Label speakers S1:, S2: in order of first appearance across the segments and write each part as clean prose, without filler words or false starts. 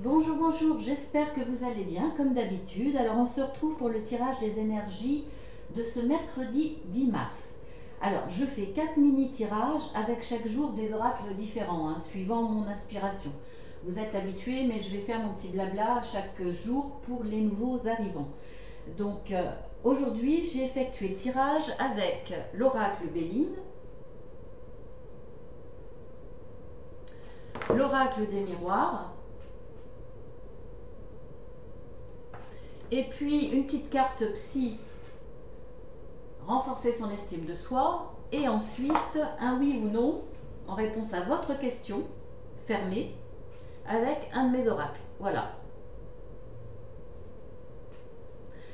S1: Bonjour, bonjour, j'espère que vous allez bien comme d'habitude. Alors on se retrouve pour le tirage des énergies de ce mercredi 10 mars. Alors je fais 4 mini-tirages avec chaque jour des oracles différents, suivant mon inspiration. Vous êtes habitués, mais je vais faire mon petit blabla chaque jour pour les nouveaux arrivants. Donc aujourd'hui j'ai effectué le tirage avec l'oracle Béline, l'oracle des miroirs, et puis une petite carte psy, renforcer son estime de soi, et ensuite un oui ou non en réponse à votre question fermée avec un de mes oracles. Voilà.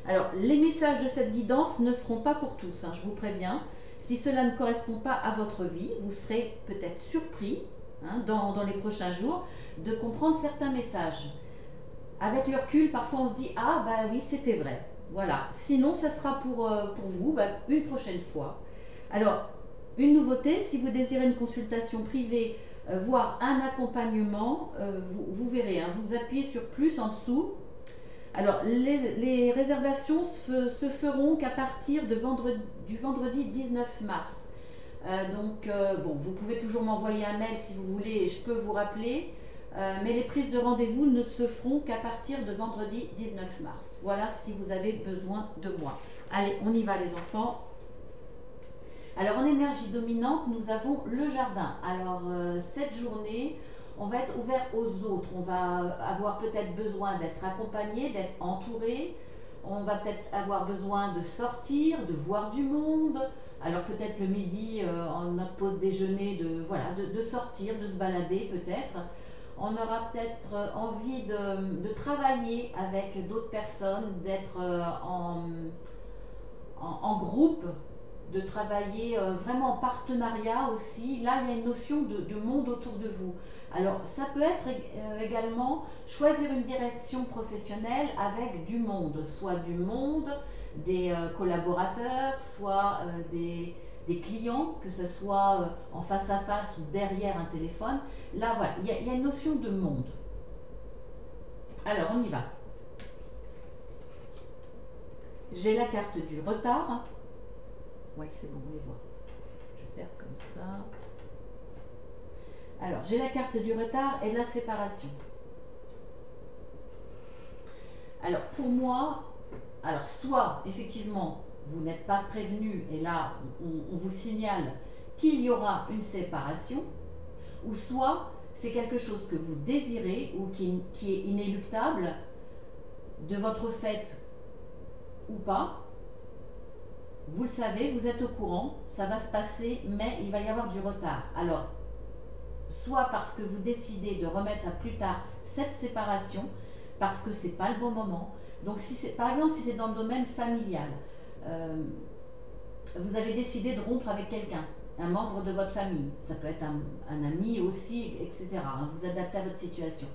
S1: Alors les messages de cette guidance ne seront pas pour tous, je vous préviens. Si cela ne correspond pas à votre vie, vous serez peut-être surpris dans les prochains jours de comprendre certains messages. Avec le recul, parfois on se dit « Ah, bah oui, c'était vrai ». Voilà. Sinon, ça sera pour vous une prochaine fois. Alors, une nouveauté, si vous désirez une consultation privée, voire un accompagnement, vous verrez, vous appuyez sur plus en dessous. Alors, les réservations se feront qu'à partir du vendredi 19 mars. Bon, vous pouvez toujours m'envoyer un mail si vous voulez et je peux vous rappeler. Mais les prises de rendez-vous ne se feront qu'à partir de vendredi 19 mars. Voilà si vous avez besoin de moi. Allez, on y va les enfants. Alors en énergie dominante, nous avons le jardin. Alors cette journée, on va être ouvert aux autres. On va avoir peut-être besoin d'être accompagné, d'être entouré. On va peut-être avoir besoin de sortir, de voir du monde. Alors peut-être le midi, en notre pause déjeuner, de sortir, de se balader peut-être. On aura peut-être envie de travailler avec d'autres personnes, d'être en groupe, de travailler vraiment en partenariat aussi. Là, il y a une notion de monde autour de vous. Alors, ça peut être également choisir une direction professionnelle avec du monde, soit du monde, des collaborateurs, soit des clients, que ce soit en face à face ou derrière un téléphone. Là, voilà, il y a une notion de monde. Alors, on y va. J'ai la carte du retard. Oui, c'est bon, on les voit. Je vais faire comme ça. Alors, j'ai la carte du retard et de la séparation. Alors, pour moi, soit, effectivement, vous n'êtes pas prévenu et là, on vous signale qu'il y aura une séparation, ou soit, c'est quelque chose que vous désirez ou qui est inéluctable, de votre fait ou pas. Vous le savez, vous êtes au courant, ça va se passer, mais il va y avoir du retard. Alors, soit parce que vous décidez de remettre à plus tard cette séparation, parce que ce n'est pas le bon moment. Donc, par exemple, si c'est dans le domaine familial, vous avez décidé de rompre avec quelqu'un, un membre de votre famille, ça peut être un ami aussi, etc. Vous adaptez à votre situation.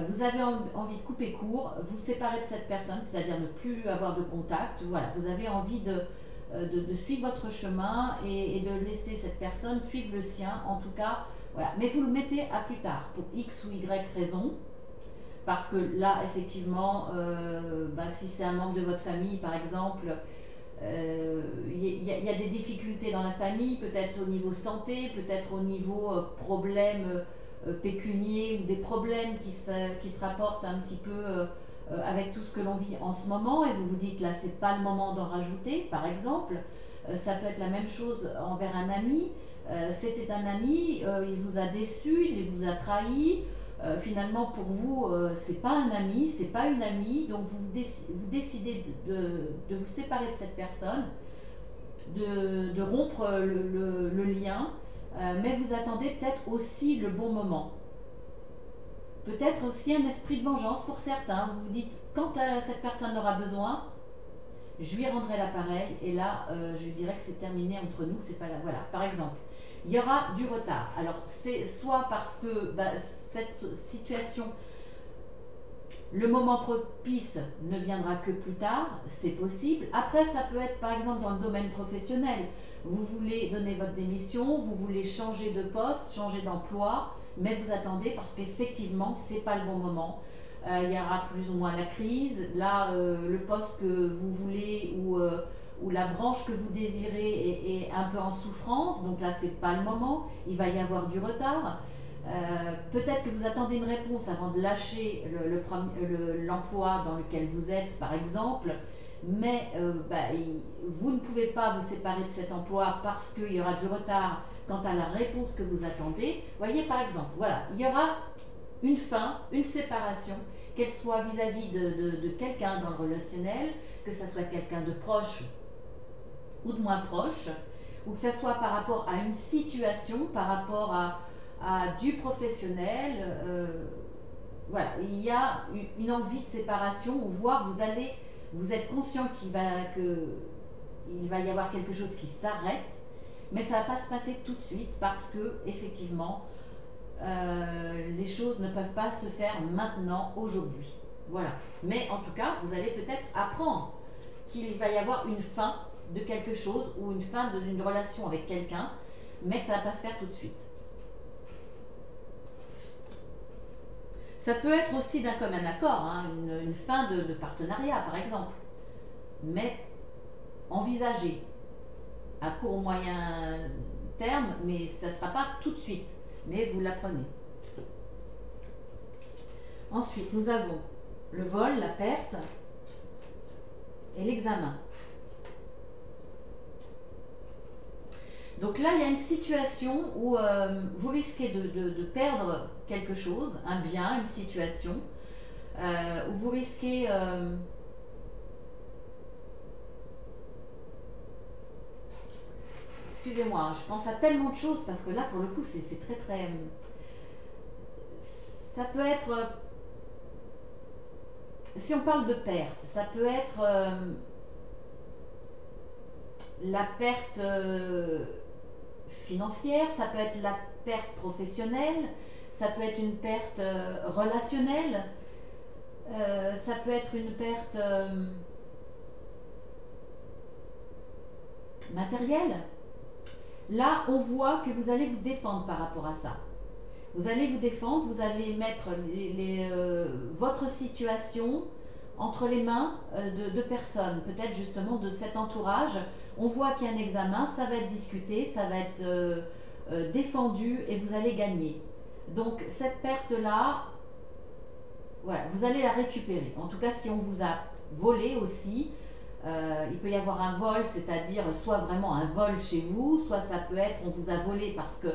S1: Vous avez envie de couper court, vous séparer de cette personne, c'est-à-dire ne plus avoir de contact. Voilà, vous avez envie de suivre votre chemin et de laisser cette personne suivre le sien, en tout cas. Voilà. Mais vous le mettez à plus tard, pour X ou Y raison. Parce que là, effectivement, si c'est un membre de votre famille, par exemple, y a des difficultés dans la famille, peut-être au niveau santé, peut-être au niveau problème pécunier ou des problèmes qui se rapportent un petit peu avec tout ce que l'on vit en ce moment, et vous vous dites là, c'est pas le moment d'en rajouter, par exemple. Ça peut être la même chose envers un ami. C'était un ami, il vous a déçu, il vous a trahi. Finalement, pour vous, c'est pas un ami, c'est pas une amie, donc vous décidez de vous séparer de cette personne, de rompre le lien, mais vous attendez peut-être aussi le bon moment. Peut-être aussi un esprit de vengeance pour certains. Vous vous dites, quand cette personne aura besoin, je lui rendrai l'appareil, et là, je lui dirai que c'est terminé entre nous, c'est pas là. Voilà, par exemple. Il y aura du retard. Alors, c'est soit parce que cette situation, le moment propice ne viendra que plus tard, c'est possible. Après, ça peut être par exemple dans le domaine professionnel. Vous voulez donner votre démission, vous voulez changer de poste, changer d'emploi, mais vous attendez parce qu'effectivement, ce n'est pas le bon moment. Il y aura plus ou moins la crise. Là, le poste que vous voulez ou la branche que vous désirez est un peu en souffrance, donc là, ce n'est pas le moment. Il va y avoir du retard. Peut-être que vous attendez une réponse avant de lâcher l'emploi dans lequel vous êtes, par exemple, mais vous ne pouvez pas vous séparer de cet emploi parce qu'il y aura du retard quant à la réponse que vous attendez. Voyez, par exemple, voilà, il y aura une fin, une séparation, qu'elle soit vis-à-vis de quelqu'un dans le relationnel, que ce soit quelqu'un de proche ou de moins proche, ou que ce soit par rapport à une situation, par rapport à du professionnel. Voilà, il y a une envie de séparation, voire vous êtes conscient qu'il va y avoir quelque chose qui s'arrête, mais ça ne va pas se passer tout de suite parce que effectivement les choses ne peuvent pas se faire maintenant, aujourd'hui. Voilà. Mais en tout cas, vous allez peut-être apprendre qu'il va y avoir une fin de quelque chose ou une fin d'une relation avec quelqu'un, mais que ça ne va pas se faire tout de suite. Ça peut être aussi d'un commun accord, hein, une fin de partenariat par exemple, mais envisagée à court ou moyen terme, mais ça ne sera pas tout de suite, mais vous l'apprenez. Ensuite, nous avons le vol, la perte et l'examen. Donc là, il y a une situation où vous risquez de perdre quelque chose, un bien, une situation, où vous risquez excusez-moi, je pense à tellement de choses parce que là, pour le coup, c'est très très... Ça peut être... Si on parle de perte, ça peut être la perte financière, ça peut être la perte professionnelle, ça peut être une perte relationnelle, ça peut être une perte matérielle. Là, on voit que vous allez vous défendre par rapport à ça. Vous allez vous défendre, vous allez mettre votre situation entre les mains de personnes, peut-être justement de cet entourage. On voit qu'il y a un examen, ça va être discuté, ça va être défendu et vous allez gagner. Donc cette perte-là, voilà, vous allez la récupérer. En tout cas, si on vous a volé aussi, il peut y avoir un vol, c'est-à-dire soit vraiment un vol chez vous, soit ça peut être on vous a volé parce que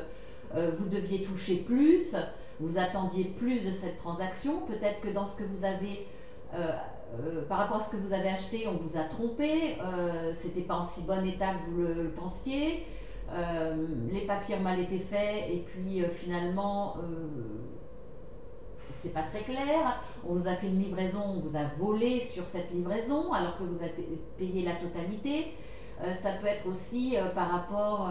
S1: vous deviez toucher plus, vous attendiez plus de cette transaction, peut-être que dans ce que vous avez, par rapport à ce que vous avez acheté, on vous a trompé, c'était pas en si bon état que vous le pensiez, les papiers ont mal été faits et puis finalement c'est pas très clair, on vous a fait une livraison, on vous a volé sur cette livraison alors que vous avez payé la totalité. Ça peut être aussi par rapport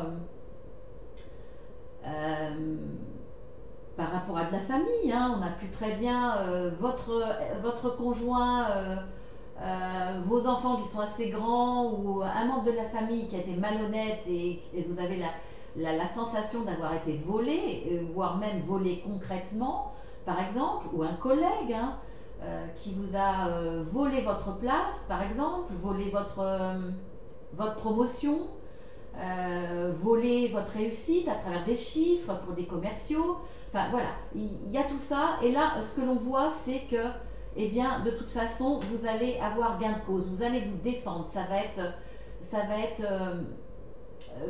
S1: à de la famille, hein. On a pu très bien votre conjoint, vos enfants qui sont assez grands ou un membre de la famille qui a été malhonnête et vous avez la sensation d'avoir été volé, voire même volé concrètement par exemple, ou un collègue hein, qui vous a volé votre place par exemple, volé votre promotion, voler votre réussite à travers des chiffres pour des commerciaux. Enfin voilà, il y a tout ça. Et là, ce que l'on voit, c'est que, eh bien, de toute façon, vous allez avoir gain de cause. Vous allez vous défendre. Ça va être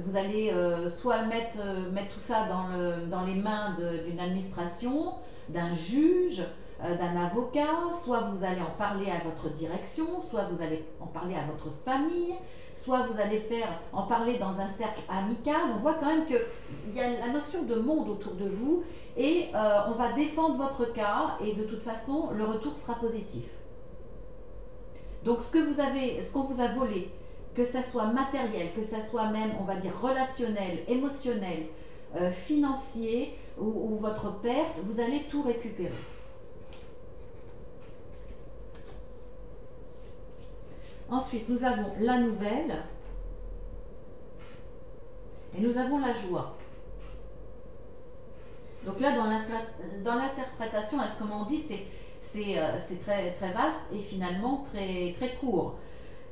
S1: vous allez soit mettre tout ça dans les mains d'une administration, d'un juge, d'un avocat, soit vous allez en parler à votre direction, soit vous allez en parler à votre famille, soit vous allez en parler dans un cercle amical. On voit quand même qu'il y a la notion de monde autour de vous et on va défendre votre cas et de toute façon, le retour sera positif. Donc ce qu'on vous a volé, que ça soit matériel, que ça soit même, on va dire, relationnel, émotionnel, financier ou votre perte, vous allez tout récupérer. Ensuite, nous avons la nouvelle et nous avons la joie. Donc là, dans l'interprétation, ce qu'on dit, c'est très, très vaste et finalement très, très court.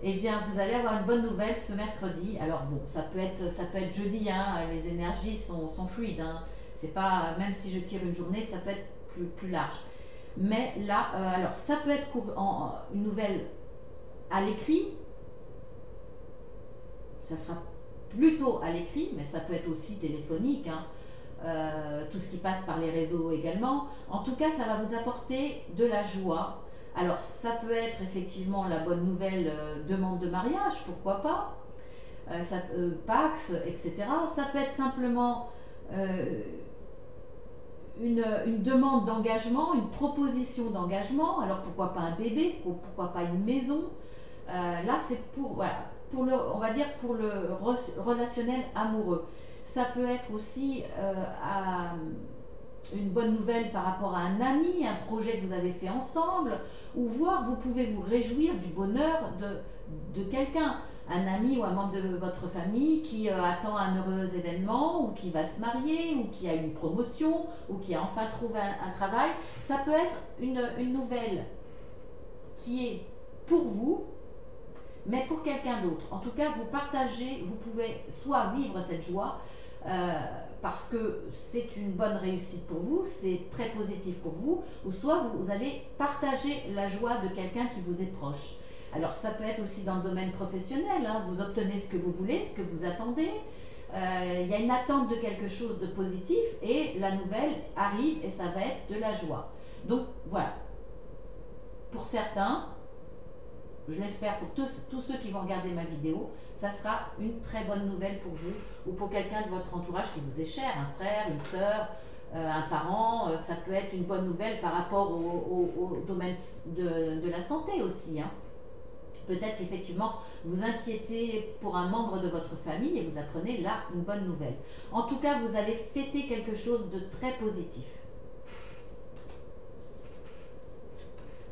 S1: Eh bien, vous allez avoir une bonne nouvelle ce mercredi. Alors bon, ça peut être jeudi, hein, les énergies sont fluides. Hein. C'est pas, même si je tire une journée, ça peut être plus large. Mais là, alors ça peut être une nouvelle à l'écrit. Ça sera plutôt à l'écrit, mais ça peut être aussi téléphonique. Hein. Tout ce qui passe par les réseaux également. En tout cas, ça va vous apporter de la joie. Alors, ça peut être effectivement la bonne nouvelle demande de mariage, pourquoi pas, Pax, etc. Ça peut être simplement une demande d'engagement, une proposition d'engagement. Alors, pourquoi pas un bébé, pourquoi pas une maison. Là, c'est on va dire pour le relationnel amoureux. Ça peut être aussi une bonne nouvelle par rapport à un ami, un projet que vous avez fait ensemble, ou voire vous pouvez vous réjouir du bonheur de quelqu'un, un ami ou un membre de votre famille qui attend un heureux événement, ou qui va se marier, ou qui a une promotion, ou qui a enfin trouvé un travail. Ça peut être une nouvelle qui est pour vous, mais pour quelqu'un d'autre. En tout cas, vous partagez, vous pouvez soit vivre cette joie, parce que c'est une bonne réussite pour vous, c'est très positif pour vous, ou soit vous allez partager la joie de quelqu'un qui vous est proche. Alors ça peut être aussi dans le domaine professionnel, hein, vous obtenez ce que vous voulez, ce que vous attendez, il y a une attente de quelque chose de positif et la nouvelle arrive et ça va être de la joie. Donc voilà, pour certains, je l'espère pour tous ceux qui vont regarder ma vidéo, ça sera une très bonne nouvelle pour vous ou pour quelqu'un de votre entourage qui vous est cher, un frère, une sœur, un parent. Ça peut être une bonne nouvelle par rapport au domaine de la santé aussi. Hein. Peut-être qu'effectivement vous inquiétez pour un membre de votre famille et vous apprenez là une bonne nouvelle. En tout cas, vous allez fêter quelque chose de très positif.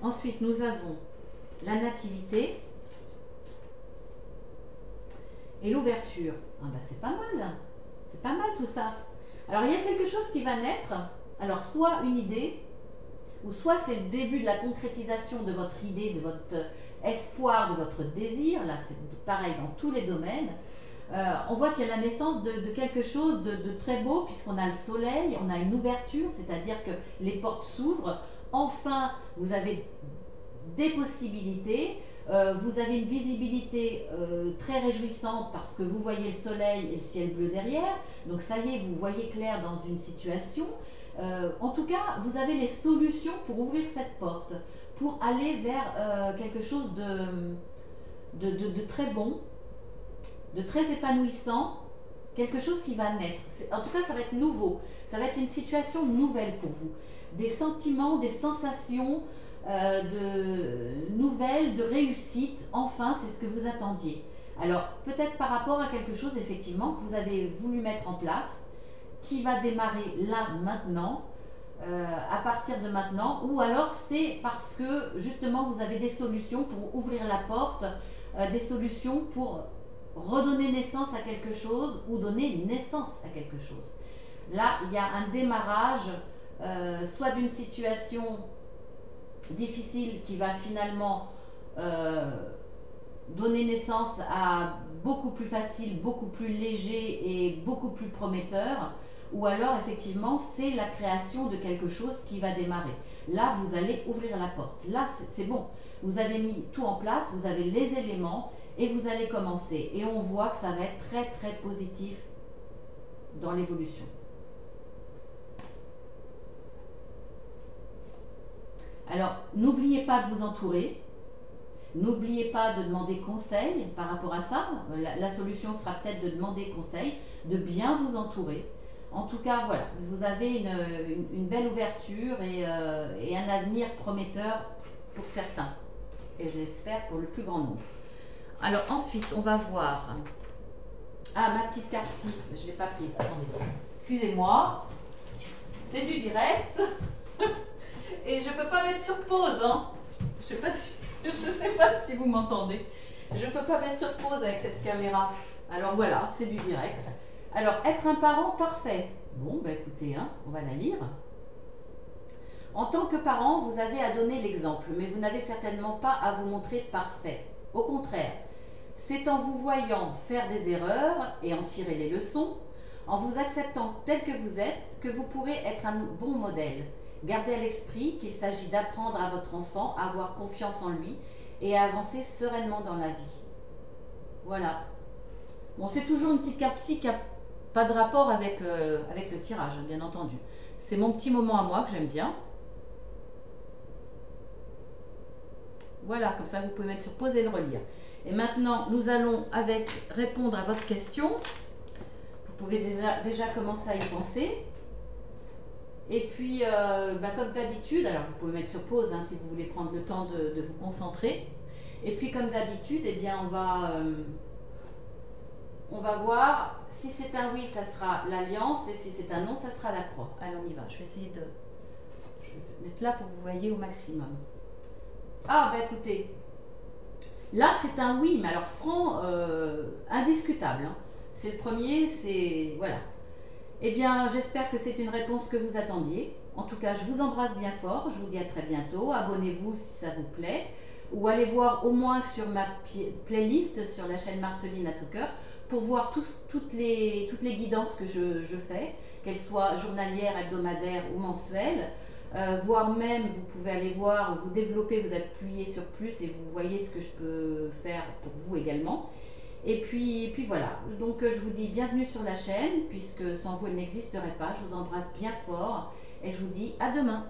S1: Ensuite, nous avons la nativité et l'ouverture. Ah ben c'est pas mal, c'est pas mal tout ça. Alors il y a quelque chose qui va naître, alors soit une idée, ou soit c'est le début de la concrétisation de votre idée, de votre espoir, de votre désir. Là c'est pareil dans tous les domaines. On voit qu'il y a la naissance de quelque chose de très beau, puisqu'on a le soleil, on a une ouverture, c'est-à-dire que les portes s'ouvrent. Enfin, vous avez des possibilités, vous avez une visibilité très réjouissante parce que vous voyez le soleil et le ciel bleu derrière, donc ça y est, vous voyez clair dans une situation. En tout cas, vous avez les solutions pour ouvrir cette porte, pour aller vers quelque chose de très bon, de très épanouissant, quelque chose qui va naître. En tout cas, ça va être nouveau, ça va être une situation nouvelle pour vous. Des sentiments, des sensations, de nouvelles, de réussite, enfin, c'est ce que vous attendiez. Alors, peut-être par rapport à quelque chose, effectivement, que vous avez voulu mettre en place, qui va démarrer là, maintenant, à partir de maintenant, ou alors c'est parce que, justement, vous avez des solutions pour ouvrir la porte, des solutions pour redonner naissance à quelque chose, ou donner naissance à quelque chose. Là, il y a un démarrage, soit d'une situation difficile qui va finalement donner naissance à beaucoup plus facile, beaucoup plus léger et beaucoup plus prometteur, ou alors effectivement c'est la création de quelque chose qui va démarrer. Là vous allez ouvrir la porte, là c'est bon, vous avez mis tout en place, vous avez les éléments et vous allez commencer, et on voit que ça va être très très positif dans l'évolution. Alors, n'oubliez pas de vous entourer, n'oubliez pas de demander conseil par rapport à ça. La solution sera peut-être de demander conseil, de bien vous entourer. En tout cas, voilà, vous avez une belle ouverture et un avenir prometteur pour certains. Et je l'espère pour le plus grand nombre. Alors ensuite, on va voir... Ah, ma petite carte, si, je ne l'ai pas prise. Attendez, excusez-moi, c'est du direct. Et je ne peux pas mettre sur pause, hein. Je sais pas si vous m'entendez. Je ne peux pas mettre sur pause avec cette caméra. Alors voilà, c'est du direct. Alors, être un parent parfait. Bon, bah écoutez, hein, on va la lire. En tant que parent, vous avez à donner l'exemple, mais vous n'avez certainement pas à vous montrer parfait. Au contraire, c'est en vous voyant faire des erreurs et en tirer les leçons, en vous acceptant tel que vous êtes, que vous pourrez être un bon modèle. Gardez à l'esprit qu'il s'agit d'apprendre à votre enfant à avoir confiance en lui et à avancer sereinement dans la vie. Voilà. Bon, c'est toujours une petite carte psy qui n'a pas de rapport avec le tirage, bien entendu. C'est mon petit moment à moi que j'aime bien. Voilà, comme ça vous pouvez mettre sur pause et le relire. Et maintenant, nous allons répondre à votre question. Vous pouvez déjà commencer à y penser. Et puis, comme d'habitude, alors vous pouvez mettre sur pause hein, si vous voulez prendre le temps de vous concentrer. Et puis, comme d'habitude, eh bien, on va voir, si c'est un oui, ça sera l'alliance, et si c'est un non, ça sera la croix. Allez, on y va. Je vais essayer de mettre là pour que vous voyez au maximum. Ah, bah écoutez, là c'est un oui, mais alors franc, indiscutable. Hein. C'est le premier, c'est... Voilà. Eh bien, j'espère que c'est une réponse que vous attendiez. En tout cas, je vous embrasse bien fort. Je vous dis à très bientôt. Abonnez-vous si ça vous plaît. Ou allez voir au moins sur ma playlist sur la chaîne Marceline à tout cœur pour voir toutes les guidances que je fais, qu'elles soient journalières, hebdomadaires ou mensuelles. Voire même, vous pouvez aller voir, vous développer, vous appuyez sur plus et vous voyez ce que je peux faire pour vous également. Et puis voilà, donc je vous dis bienvenue sur la chaîne, puisque sans vous elle n'existerait pas. Je vous embrasse bien fort et je vous dis à demain.